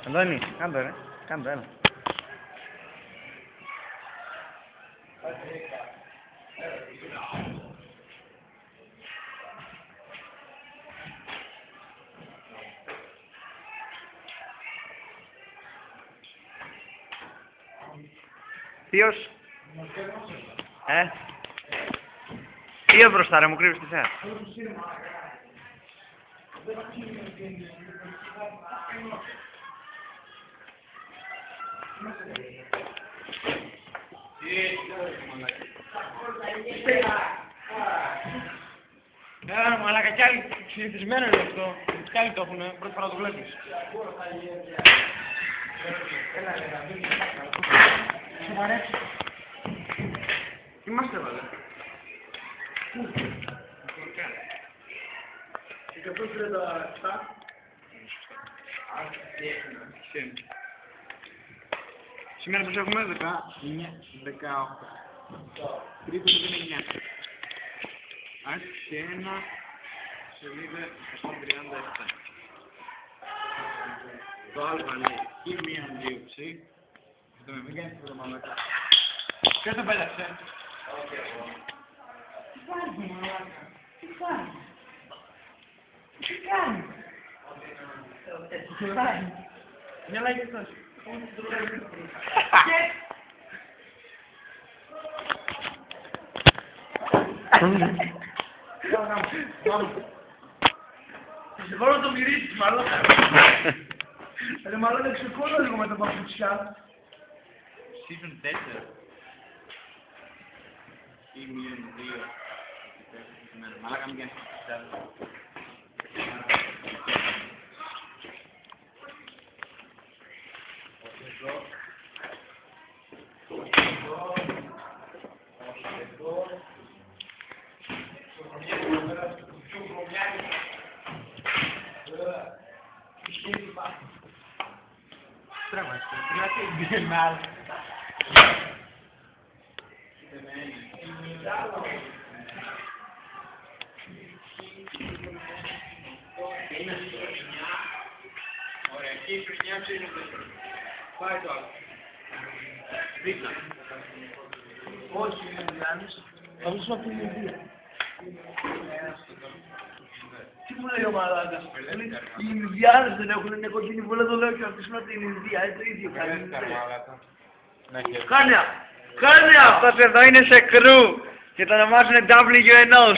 Αντώνη, κάντο ρε, κάντο, έλα. Θείος. Θείο μπροστά ρε, μου κρύβεις τη θέα. Μαλάκα κι άλλοι συνηθισμένο είναι αυτό. Κι άλλοι το έχουνε, πρώτη φορά το βλέπεις. Σου αρέσει. Τι μας έβαλε. Και πώς είναι τα 7. Σήμερα τους έχουμε 18. Τρίτος είναι 9. Άρχισε 1, σελίδα 137. Το α λέει ή μείον 2 ψη. Το με μην κάνεις το μαλάκα. Ποιος το πέταξε. Τι κάνεις μαλάκα. Τι κάνεις. Τι κάνεις. Τι κάνεις. Μια λάγια αυτός. Σε βάλω να το μυρίσεις μαλάκα. Ρε μαλάκα ξεκόλα λίγο με τα παπουτσιά. Season 4. Ή μείον 2. Μαλάκα μην κάνεις παπουτσιά. Στρέμαστε, γιατί είναι άλλο. Ωραία, εκεί η χρονιά ψήνονται. Πάει το άλλο. Δίπλα. Όχι, είναι Ινδιάνες. Θα βρίσκω από την Ινδία. Τι μου λέει ο μαλάκας. Οι Ινδιάνες δεν έχουν νοικοκίνη που το λέω και να αφήσουμε από την Ινδία. Το ίδιο κάνει. Χάνια! Χάνια! Αυτός εδώ είναι σε κρού και το ονομάζουν WNOs.